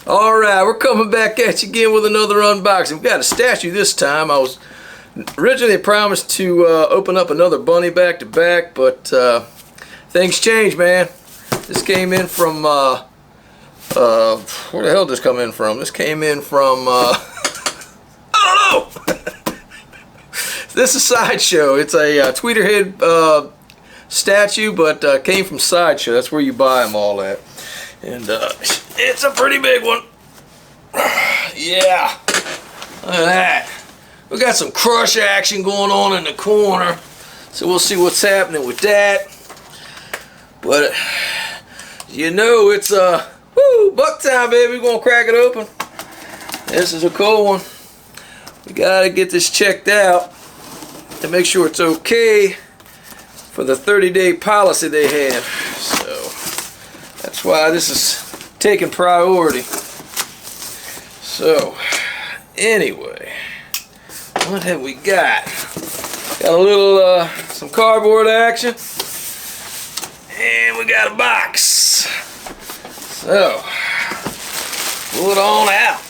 Alright, we're coming back at you again with another unboxing. We've got a statue this time. I was originally promised to open up another bunny back to back, but things changed, man. This came in from, where the hell did this come in from? This came in from, I don't know! This is Sideshow. It's a Tweeterhead statue, but came from Sideshow. That's where you buy them all at. And it's a pretty big one. Yeah. Look at that. We got some crush action going on in the corner. So we'll see what's happening with that. But you know it's buck time, baby. We're gonna crack it open. This is a cool one. We gotta get this checked out to make sure it's okay for the 30-day policy they have. So that's why this is taking priority. So, anyway, what have we got? Got a little, some cardboard action. And we got a box. So, pull it on out.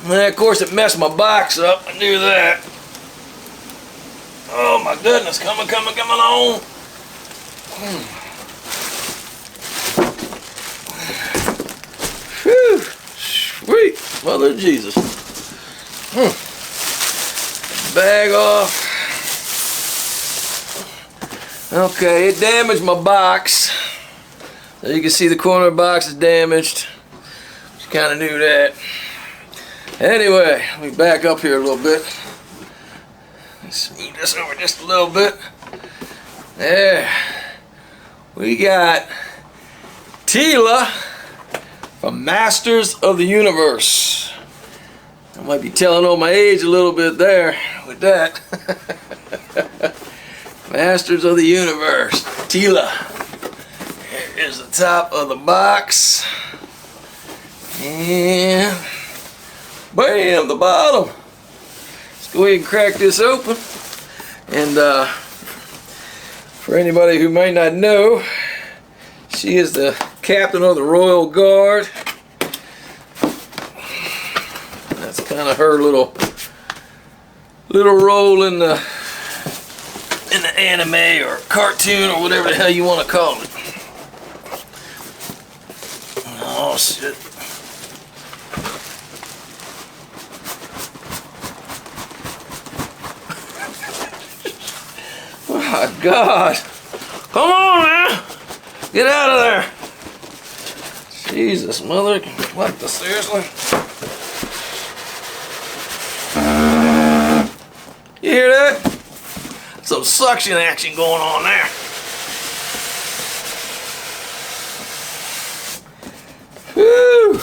And of course it messed my box up. I knew that. Oh my goodness, coming on. Whew, sweet mother of Jesus. Bag off. Okay, it damaged my box. So you can see the corner of the box is damaged. Just kind of knew that. Anyway, let me back up here a little bit. Smooth this over just a little bit. There. We got Teela from Masters of the Universe. I might be telling on my age a little bit there with that. Masters of the Universe. Teela. Here is the top of the box. And bam, the bottom. Let's go ahead and crack this open. And for anybody who may not know, she is the captain of the Royal Guard. That's kind of her little role in the anime or cartoon or whatever the hell you want to call it. Oh shit. Oh my God. Come on, man. Get out of there. Jesus, mother. What the, seriously? You hear that? Some suction action going on there. Whew.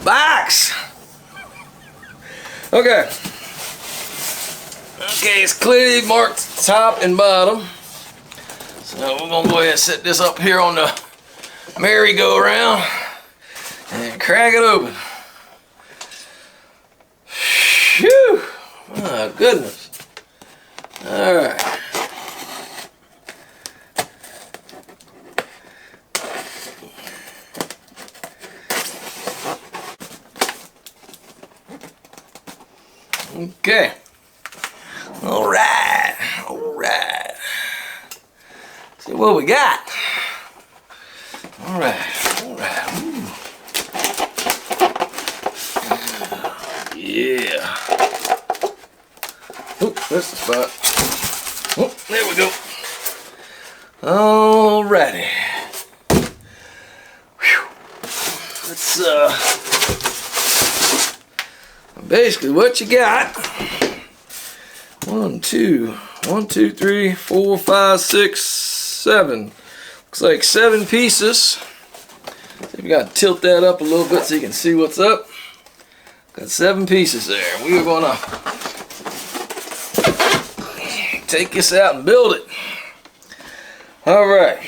Box. Okay. Okay, it's clearly marked top and bottom. So we're gonna go ahead and set this up here on the merry-go-round and crack it open. Phew! My goodness. Alright. Okay. Alright. See what we got. Alright. Yeah. Oh, that's the spot. Oh, there we go. Alrighty. Whew. Let's basically what you got. 1, 2, 3, 4, 5, 6, 7. Looks like 7 pieces. So we got to tilt that up a little bit so you can see what's up. Got 7 pieces there. We are gonna take this out and build it. Alright.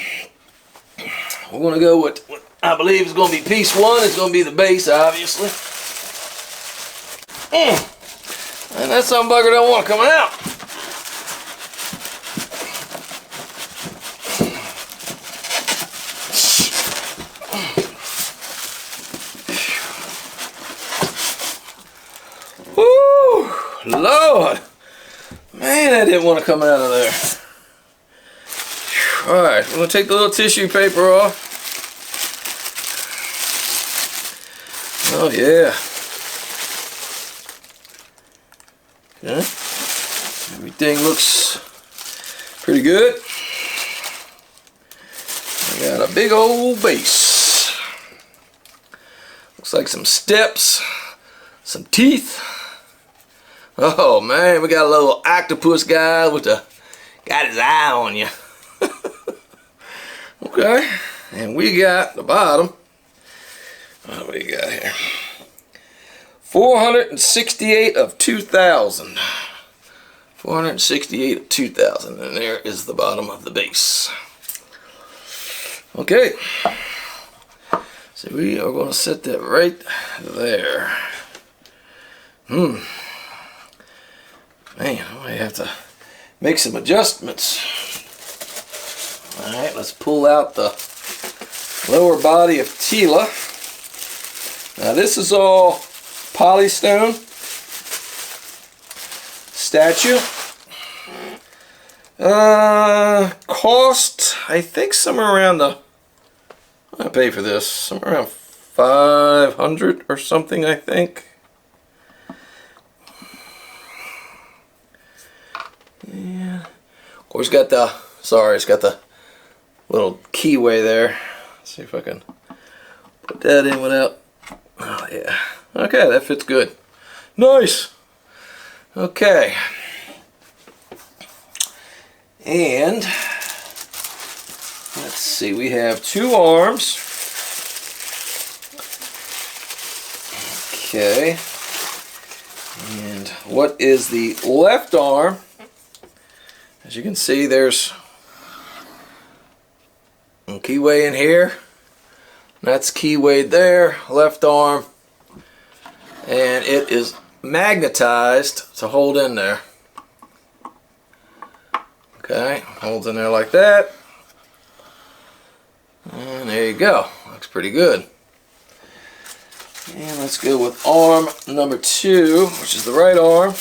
We're gonna go with what I believe is gonna be piece 1. It's gonna be the base, obviously. And that some bugger don't want to come out. Lord. Man, I didn't want to come out of there. Alright, I'm going to take the little tissue paper off. Oh yeah. Okay. Everything looks pretty good. I got a big old base. Looks like some steps, some teeth. Oh man, we got a little octopus guy with got his eye on you. Okay, and we got the bottom. What do we got here? 468 of 2,000. 468 of 2,000, and there is the bottom of the base. Okay, so we are going to set that right there. Man, I might have to make some adjustments. Alright, let's pull out the lower body of Teela. Now this is all polystone statue. Cost, I think somewhere around I pay for this, somewhere around 500 or something, I think. Yeah. Of course, it's got the little keyway there. Let's see if I can put that in without. Oh yeah. Okay, that fits good. Nice. Okay. And let's see, we have 2 arms. Okay. And what is the left arm? As you can see, there's a keyway in here. That's keyway there, left arm. And it is magnetized to hold in there. Okay, holds in there like that. And there you go. Looks pretty good. And let's go with arm number 2, which is the right arm.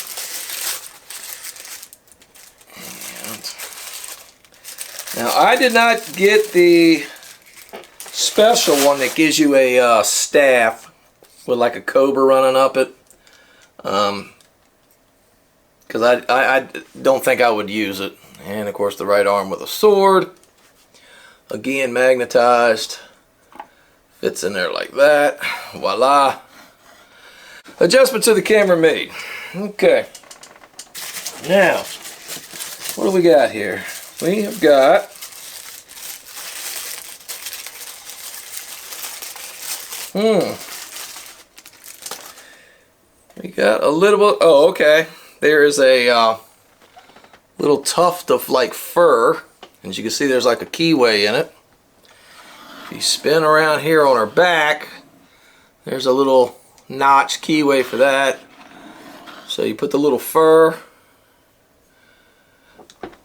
Now I did not get the special one that gives you a staff with like a cobra running up it. Because I don't think I would use it. And of course the right arm with a sword. Again, magnetized. Fits in there like that. Voila. Adjustment to the camera made. Okay. Now, what do we got here? We have got we got a little bit. Oh, okay. There is a little tuft of like fur. As you can see, there's like a keyway in it. If you spin around here on her back, there's a little notch keyway for that. So you put the little fur,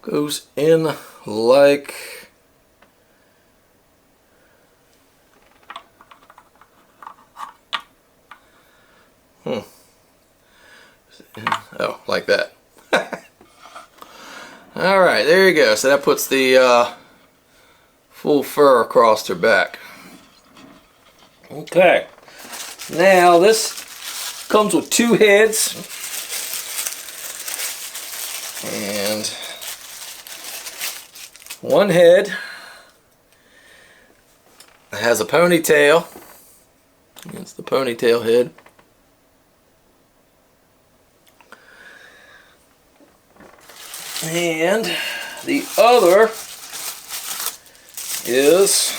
goes in like oh, like that. Alright, there you go. So that puts the full fur across her back. Okay. Now this comes with 2 heads. And one head has a ponytail. That's the ponytail head. And the other is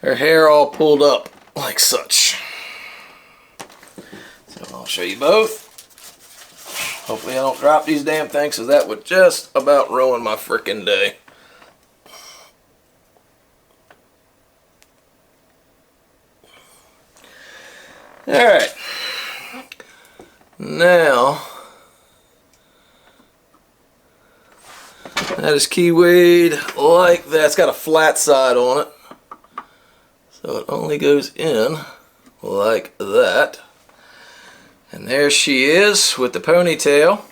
her hair all pulled up like such. So I'll show you both. Hopefully I don't drop these damn things, because that would just about ruin my frickin' day. Alright, now That is keyweighed like that. It's got a flat side on it, so it only goes in like that. And there she is with the ponytail.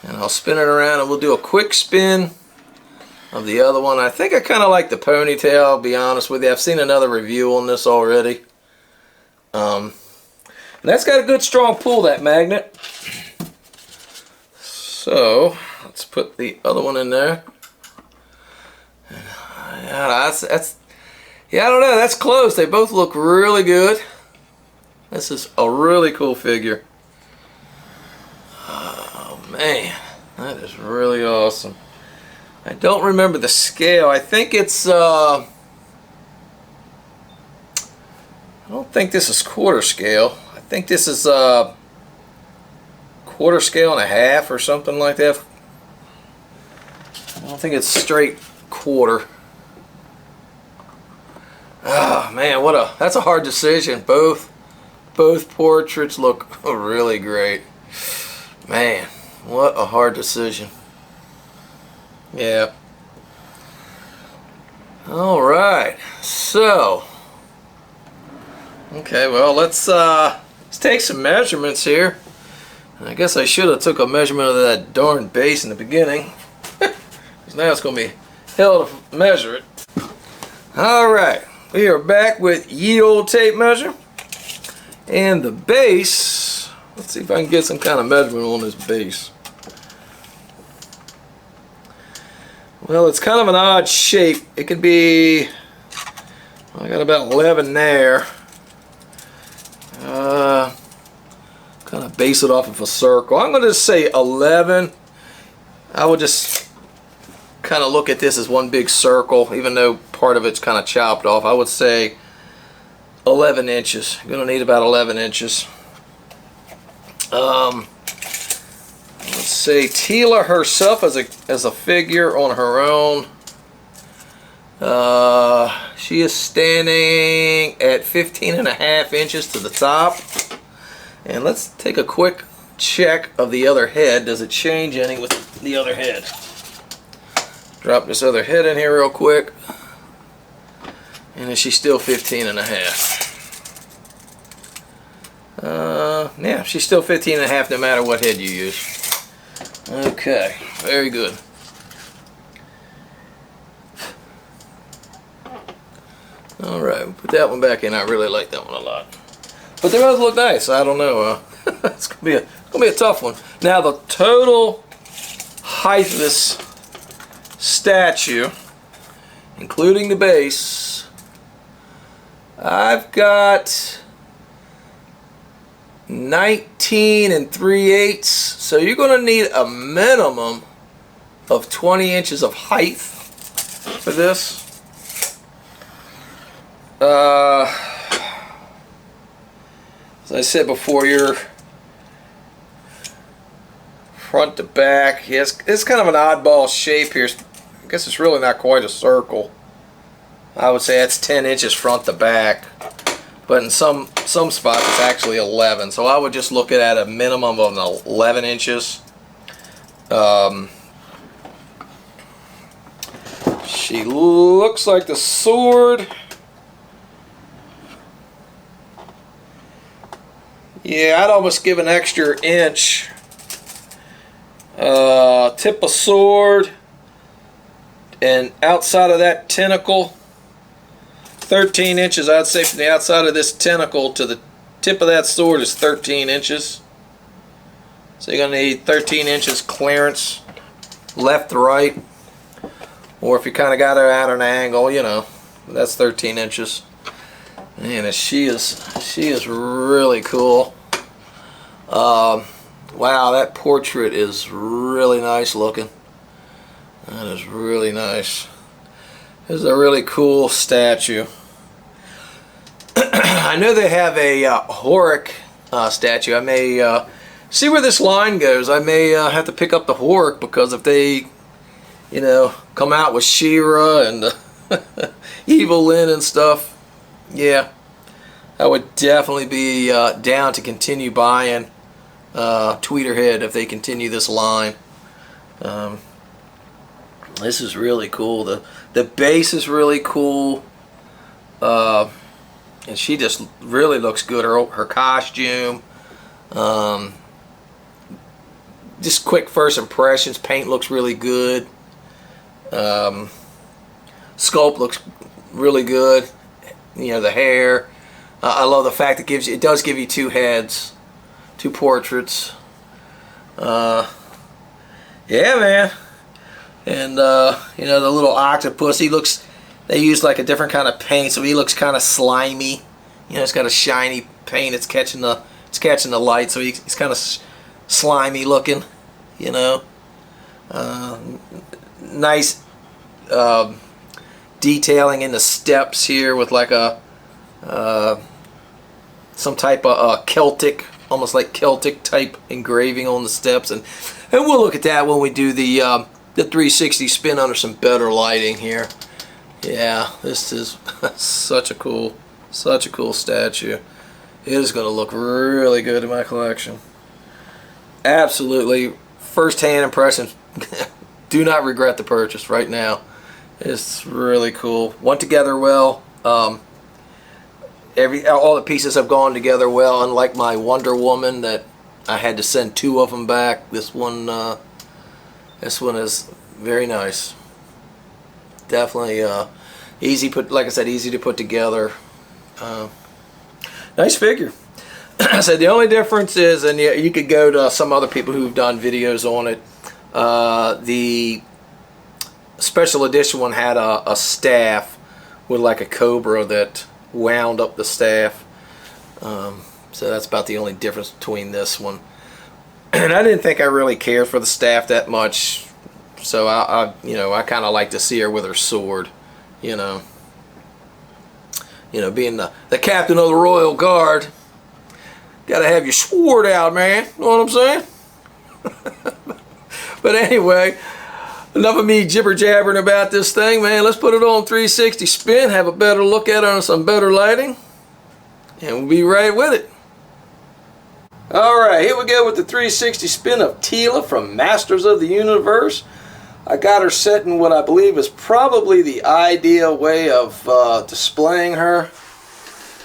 And I'll spin it around and we'll do a quick spin of the other one. I think I kind of like the ponytail, I'll be honest with you. I've seen another review on this already. And that's got a good strong pull, that magnet. So let's put the other one in there. Yeah, I don't know, that's close. They both look really good. This is a really cool figure. Oh man, that is really awesome. I don't remember the scale. I think it's I don't think this is quarter scale. I think this is quarter scale and a half or something like that. I don't think it's straight quarter. Oh man, that's a hard decision. Both portraits look really great. Man, what a hard decision. Yeah. All right. So, okay, well, let's take some measurements here. I guess I should have took a measurement of that darn base in the beginning, because now it's going to be hell to measure it. All right, we are back with ye old tape measure. And the base, let's see if I can get some kind of measurement on this base. Well, it's kind of an odd shape. It could be, I got about 11 there. Kind of base it off of a circle. I'm going to say 11. I would just kind of look at this as one big circle, even though part of it's kind of chopped off. I would say 11 inches. You're going to need about 11 inches. Let's say Teela herself as a figure on her own. She is standing at 15.5 inches to the top. And let's take a quick check of the other head. Does it change any with the other head? Drop this other head in here real quick. And is she still 15.5? Yeah, she's still 15.5 no matter what head you use. Okay, very good. Alright, we'll put that one back in. I really like that one a lot. But they both look nice. I don't know. It's gonna be a tough one. Now the total height of this statue, including the base, I've got 19 3/8. So you're gonna need a minimum of 20 inches of height for this. As I said before, your front to back, yes, it's kind of an oddball shape here. I guess it's really not quite a circle. I would say that's 10 inches front to back, but in some spots it's actually 11. So I would just look at a minimum of 11 inches. She looks like the sword. Yeah, I'd almost give an extra inch. Tip of sword, and outside of that tentacle, 13 inches. I'd say from the outside of this tentacle to the tip of that sword is 13 inches. So you're going to need 13 inches clearance left to right. Or if you kind of got her at an angle, you know, that's 13 inches. And she is really cool. Wow, that portrait is really nice looking. That is really nice. This is a really cool statue. I know they have a Horic statue. I may see where this line goes. I may have to pick up the Horic, because if they, you know, come out with She-Ra and Evil Lyn and stuff, yeah, I would definitely be down to continue buying Tweeterhead if they continue this line. This is really cool. The base is really cool. And she just really looks good. Her costume. Just quick first impressions. Paint looks really good. Sculpt looks really good. You know, the hair. I love the fact it does give you two heads, two portraits. Yeah, man. And you know, the little octopus. They use like a different kind of paint, so he looks kind of slimy. You know, it's got a shiny paint. It's catching the light, so he's kind of slimy looking. You know, nice detailing in the steps here with like a some type of Celtic, almost like Celtic type engraving on the steps, and we'll look at that when we do the 360 spin under some better lighting here. Yeah, this is such a cool statue. It is going to look really good in my collection. Absolutely, first-hand impressions. Do not regret the purchase right now. It's really cool. Went together well. All the pieces have gone together well. Unlike my Wonder Woman that I had to send 2 of them back. This one is very nice. Definitely like I said, easy to put together. Nice figure. I said the only difference is, and you could go to some other people who've done videos on it. The special edition one had a staff with like a cobra that wound up the staff. So that's about the only difference between this one. And I didn't think I really cared for the staff that much, so I kind of like to see her with her sword. You know, being the captain of the Royal Guard, gotta have your sword out, man. Know what I'm saying? But anyway, enough of me jibber jabbering about this thing, man. Let's put it on 360 spin, have a better look at it on some better lighting, and we'll be right with it. Alright, here we go with the 360 spin of Teela from Masters of the Universe. I got her set in what I believe is probably the ideal way of displaying her.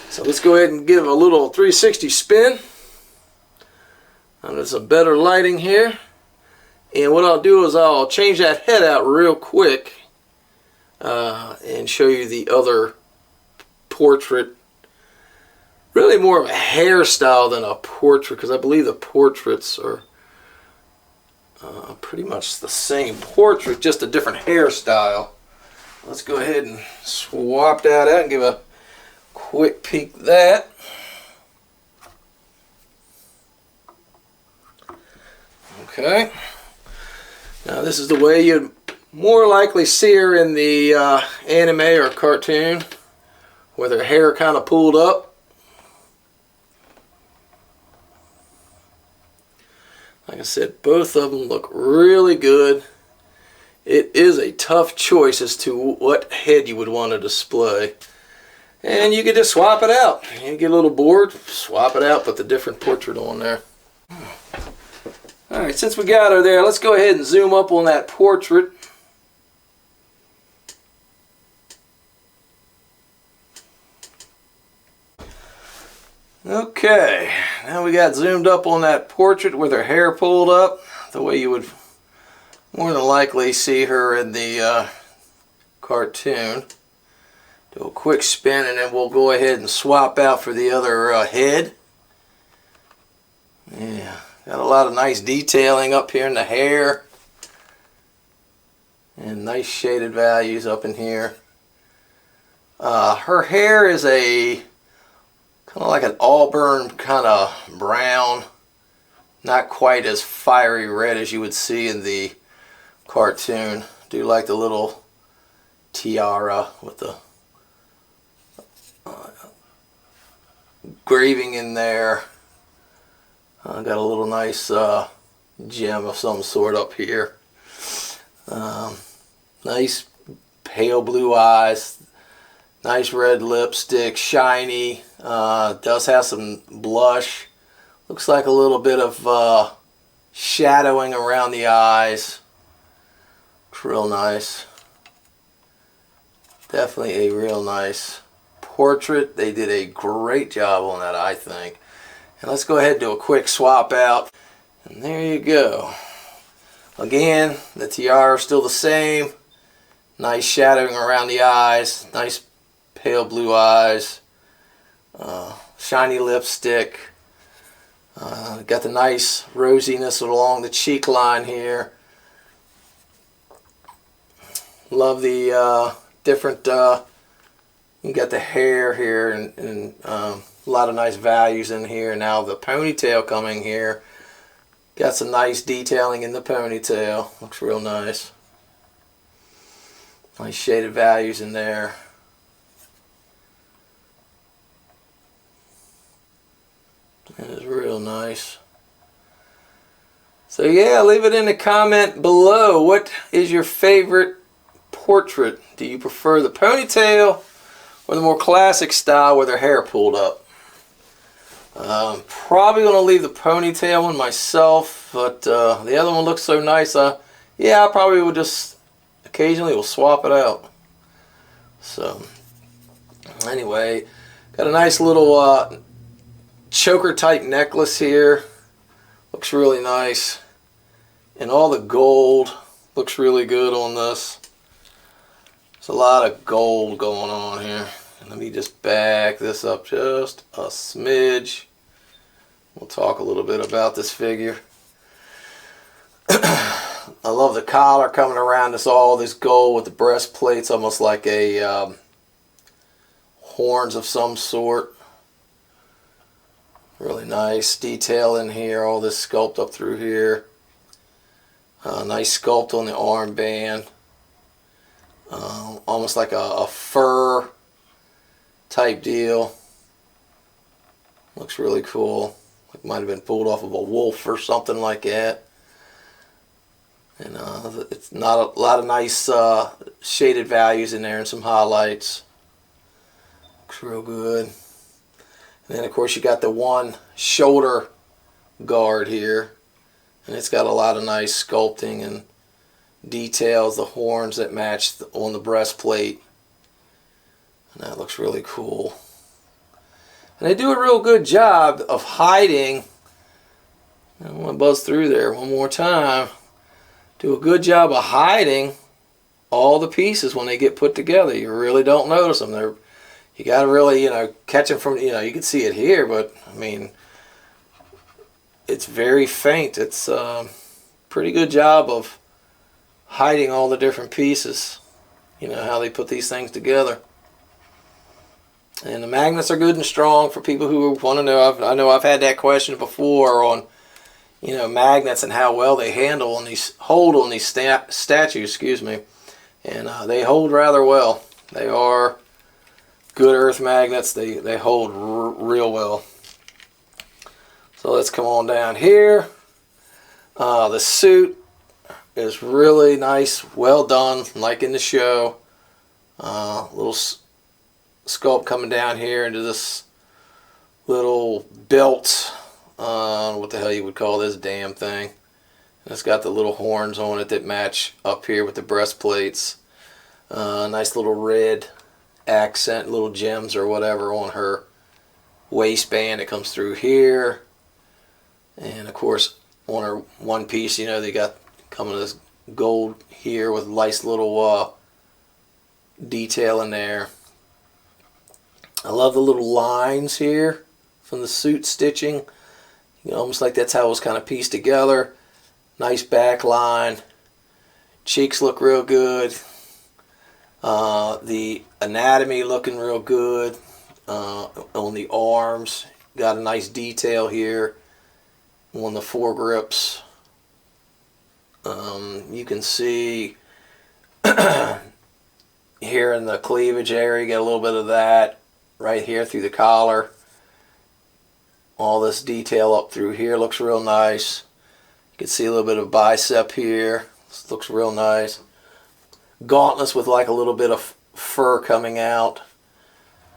So let's go ahead and give a little 360 spin under some better lighting here. And what I'll do is I'll change that head out real quick and show you the other portrait. Really more of a hairstyle than a portrait, because I believe the portraits are pretty much the same portrait, just a different hairstyle. Let's go ahead and swap that out and give a quick peek at that. Okay. Now this is the way you'd more likely see her in the anime or cartoon, with her hair kind of pulled up. Like I said, both of them look really good. It is a tough choice as to what head you would want to display. And you can just swap it out. You get a little bored, swap it out, put the different portrait on there. Alright, since we got her there, let's go ahead and zoom up on that portrait. Okay, now we got zoomed up on that portrait with her hair pulled up, the way you would more than likely see her in the cartoon. Do a quick spin and then we'll go ahead and swap out for the other head. Yeah, got a lot of nice detailing up here in the hair. And nice shaded values up in here. Her hair is a kind of like an auburn kind of brown, not quite as fiery red as you would see in the cartoon. Do like the little tiara with the engraving in there. Got a little nice gem of some sort up here. Nice pale blue eyes. Nice red lipstick, shiny. Does have some blush. Looks like a little bit of shadowing around the eyes. Looks real nice. Definitely a real nice portrait. They did a great job on that, I think. And let's go ahead and do a quick swap out. And there you go. Again, the tiara is still the same. Nice shadowing around the eyes. Nice pale blue eyes. Shiny lipstick. Got the nice rosiness along the cheek line here. Love the different, you got the hair here and a lot of nice values in here. Now the ponytail coming here. Got some nice detailing in the ponytail. Looks real nice. Nice shaded values in there. That is real nice. So yeah, leave it in the comment below. What is your favorite portrait? Do you prefer the ponytail or the more classic style with their hair pulled up? Probably going to leave the ponytail one myself, but the other one looks so nice. Yeah, I probably would just occasionally will swap it out. So anyway, got a nice little choker type necklace here. Looks really nice, and all the gold looks really good on this. There's a lot of gold going on here. And let me just back this up just a smidge. We'll talk a little bit about this figure. I love the collar coming around this, all this gold with the breastplates, almost like a horns of some sort. Really nice detail in here, all this sculpt up through here. Nice sculpt on the armband. Almost like a fur type deal. Looks really cool. It might have been pulled off of a wolf or something like that. And it's not a lot of nice shaded values in there and some highlights. Looks real good. And then of course you got the one shoulder guard here, and it's got a lot of nice sculpting and details, the horns that match on the breastplate, and that looks really cool. And they do a real good job of hiding. I want to buzz through there one more time. Do a good job of hiding all the pieces when they get put together. You really don't notice them. You got to really, catch them from, you can see it here, but I mean, it's very faint. It's a pretty good job of hiding all the different pieces. How they put these things together. And the magnets are good and strong for people who want to know. I know I've had that question before on, magnets and how well they hold on these statues, excuse me. And they hold rather well. They are good earth magnets. They hold real well. So let's come on down here. The suit is really nice, well done, like in the show. Little sculpt coming down here into this little belt. What the hell you would call this damn thing. And it's got the little horns on it that match up here with the breastplates. Nice little red accent, little gems or whatever on her waistband. It comes through here. And of course on her one piece, they got coming to this gold here with nice little detail in there. I love the little lines here from the suit stitching. Almost like that's how it was kind of pieced together. Nice back line. Cheeks look real good. The anatomy looking real good. On the arms, got a nice detail here on the foregrips. You can see here in the cleavage area, you get a little bit of that right here through the collar. All this detail up through here looks real nice. You can see a little bit of bicep here. This looks real nice. Gauntlets with like a little bit of fur coming out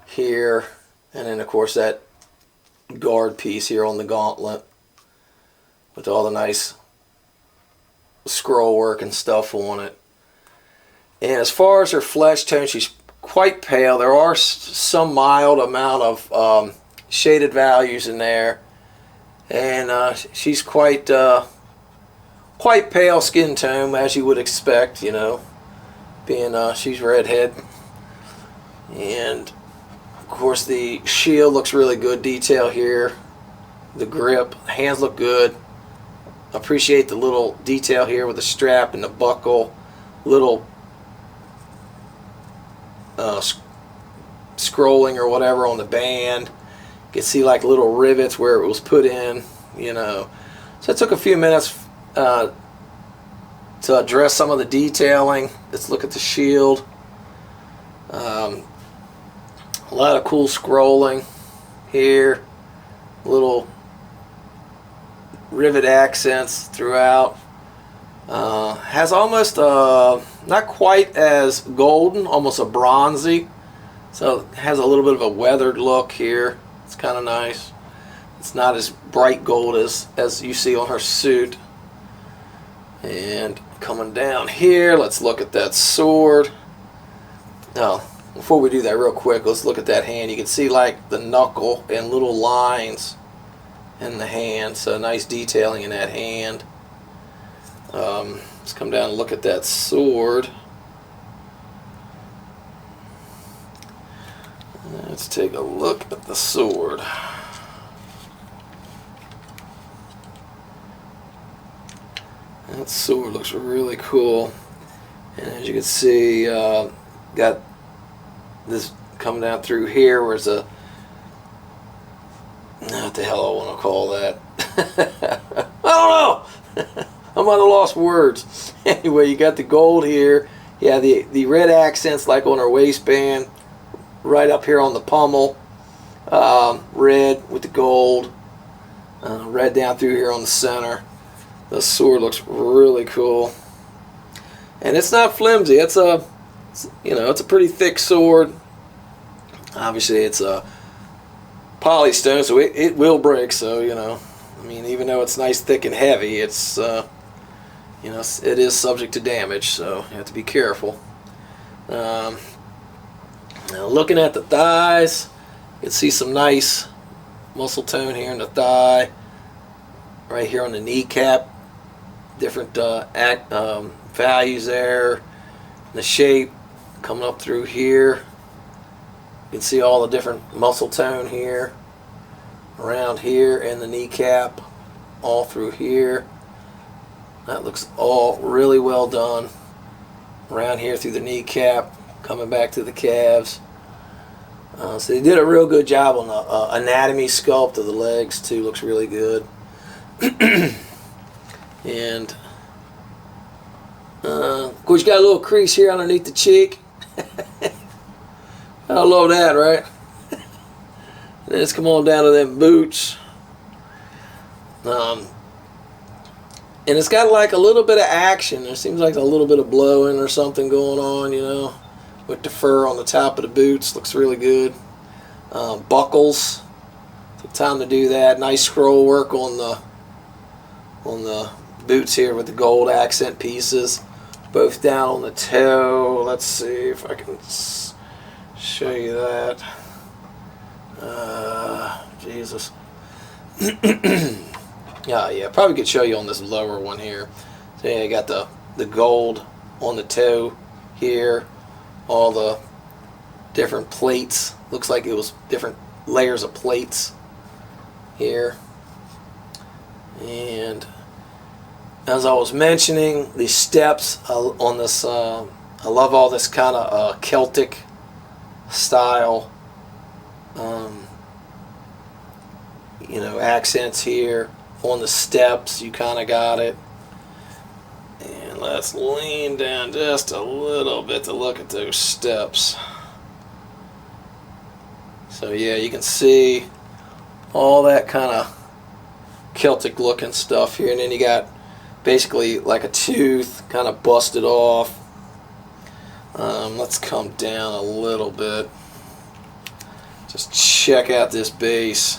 here. And then of course that guard piece here on the gauntlet with all the nice scroll work and stuff on it. And as far as her flesh tone, she's quite pale. There are some mild amount of shaded values in there, and she's quite pale skin tone, as you would expect, you know, being she's redhead. And of course the shield looks really good, detail here, the grip, hands look good. Appreciate the little detail here with the strap and the buckle, little scrolling or whatever on the band. You can see like little rivets where it was put in, you know. So it took a few minutes to address some of the detailing. Let's look at the shield. A lot of cool scrolling here, little rivet accents throughout. Has almost not quite as golden, almost a bronzy, so it has a little bit of a weathered look here. It's kind of nice. It's not as bright gold as you see on her suit. And coming down here, let's look at that sword. Now, before we do that real quick, let's look at that hand. You can see like the knuckle and little lines in the hand, so nice detailing in that hand. Let's come down and look at that sword. Let's take a look at the sword. That sword looks really cool, and as you can see, got this coming down through here where it's a, what the hell I want to call that? I don't know. I'm at a lost words. Anyway, you got the gold here. Yeah, the red accents like on her waistband, right up here on the pommel. Red with the gold. Red down through here on the center. The sword looks really cool, and it's not flimsy. It's a pretty thick sword. Obviously, it's a polystone, so it will break. So I mean, even though it's nice, thick, and heavy, it's it is subject to damage. So you have to be careful. Now, looking at the thighs, you can see some nice muscle tone here in the thigh. Right here on the kneecap, different values there. The shape coming up through here. You can see all the different muscle tone here, around here, and the kneecap, all through here. That looks all really well done. Around here through the kneecap, coming back to the calves. So they did a real good job on the anatomy sculpt of the legs too. Looks really good. And of course you got a little crease here underneath the cheek. I love that, right? And let's come on down to them boots. And it's got like a little bit of action. There seems like a little bit of blowing or something going on, with the fur on the top of the boots. Looks really good. Buckles. Took time to do that. Nice scroll work on the boots here with the gold accent pieces, both down on the toe. Let's see if I can show you that. Jesus. Yeah, probably could show you on this lower one here. So yeah, you got the gold on the toe here, all the different plates. Looks like it was different layers of plates here. And as I was mentioning, the steps on this, I love all this kind of Celtic style, accents here on the steps. You kind of got it. And let's lean down just a little bit to look at those steps. So yeah, you can see all that kind of Celtic looking stuff here, and then you got basically like a tooth kind of busted off. Let's come down a little bit, just check out this base,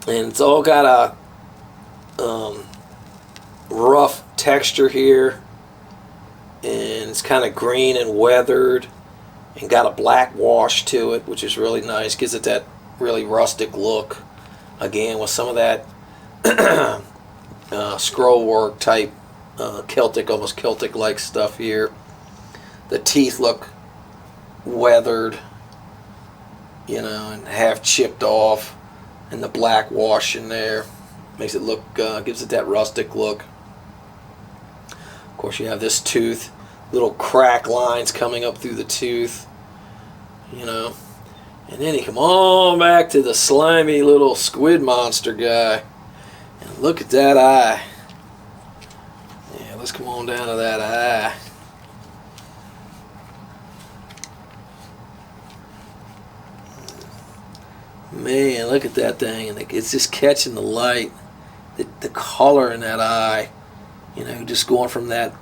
and it's all got a rough texture here and it's kind of green and weathered and got a black wash to it, which is really nice. Gives it that really rustic look, again with some of that scroll work type Celtic, almost Celtic like stuff here. The teeth look weathered, you know, and half chipped off, and the black wash in there makes it look, gives it that rustic look. Of course, you have this tooth, little crack lines coming up through the tooth, you know. And then you come on back to the slimy little squid monster guy. And look at that eye. Yeah, let's come on down to that eye. Man, look at that thing. And it's just catching the light. The color in that eye. You know, just going from that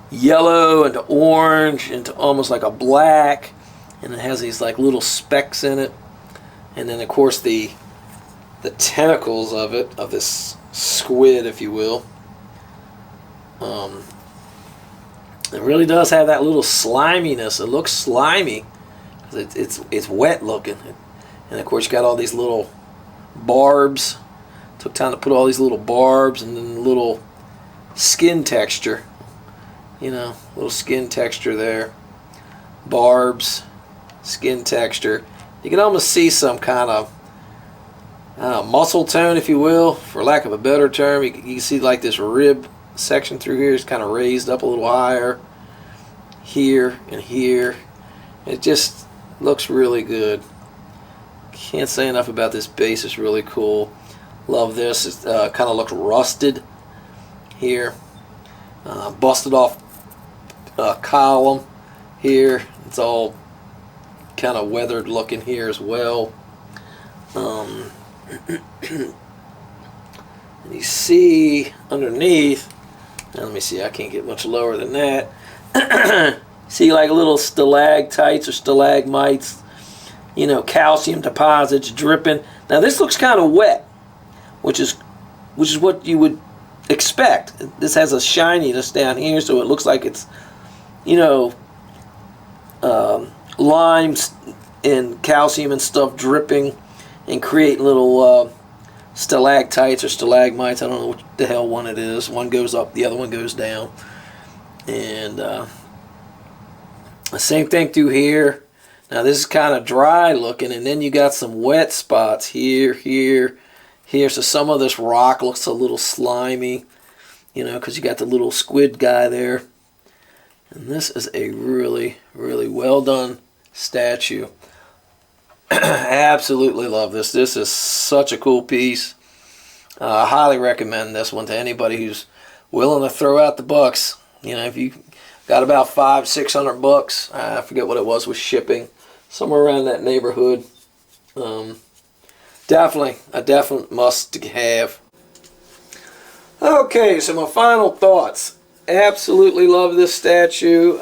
yellow into orange into almost like a black. And it has these like little specks in it, and then of course the tentacles of it, of this squid, if you will. It really does have that little sliminess. It looks slimy because it's wet looking, and of course you got all these little barbs. Took time to put all these little barbs and then little skin texture. You know, little skin texture there, barbs. Skin texture. You can almost see some kind of muscle tone, if you will, for lack of a better term. You can see like this rib section through here is kind of raised up a little higher here and here. It just looks really good. Can't say enough about this base. It's really cool. Love this. It kind of looks rusted here. Busted off column here. It's all kind of weathered looking here as well. And you see underneath, now let me see, I can't get much lower than that. See like little stalactites or stalagmites, you know, calcium deposits dripping. Now this looks kind of wet, which is what you would expect. This has a shininess down here, so it looks like it's, you know, limes and calcium and stuff dripping and create little stalactites or stalagmites. I don't know what the hell one it is. One goes up, the other one goes down. And the same thing through here. Now this is kind of dry looking, and then you got some wet spots here, here, here. So some of this rock looks a little slimy, you know, because you got the little squid guy there. And this is a really, really well done statue. Absolutely love this. This is such a cool piece. I highly recommend this one to anybody who's willing to throw out the bucks. You know, if you got about $500-600, I forget what it was with shipping, somewhere around that neighborhood. Definitely a definite must have. Okay, so my final thoughts. Absolutely love this statue.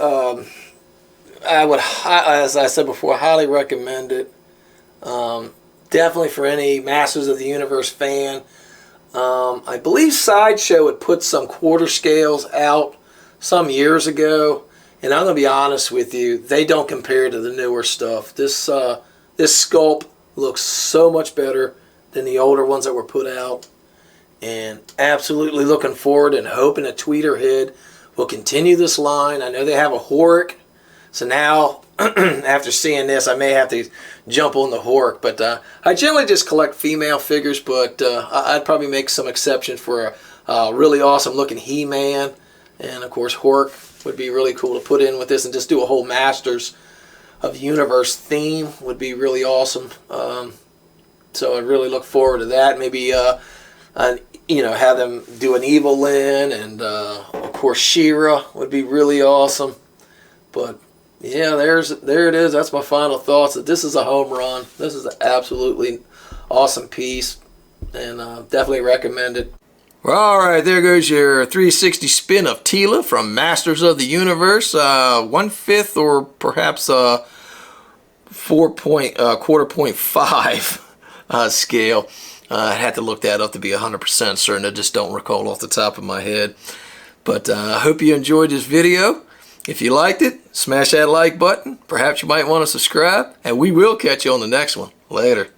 I would, as I said before, highly recommend it. Definitely for any Masters of the Universe fan. I believe Sideshow had put some quarter scales out some years ago, and I'm going to be honest with you, they don't compare to the newer stuff. This sculpt looks so much better than the older ones that were put out, and absolutely looking forward and hoping that Tweeterhead will continue this line. I know they have a Horic, so now after seeing this, I may have to jump on the Horic. But I generally just collect female figures, but I'd probably make some exception for a really awesome looking He-Man. And of course, Horic would be really cool to put in with this, and just do a whole Masters of the Universe theme would be really awesome. So I'd really look forward to that. Maybe you know, have them do an Evelyn, and of course She-Ra would be really awesome. But yeah, there it is. That's my final thoughts. That this is a home run. This is an absolutely awesome piece, and definitely recommend it. Well, all right, there goes your 360 spin of Teela from Masters of the Universe. 1/5 or perhaps quarter point 5 scale. I had to look that up to be 100% certain. I just don't recall off the top of my head. But I hope you enjoyed this video. If you liked it, smash that like button. Perhaps you might want to subscribe, and we will catch you on the next one. Later.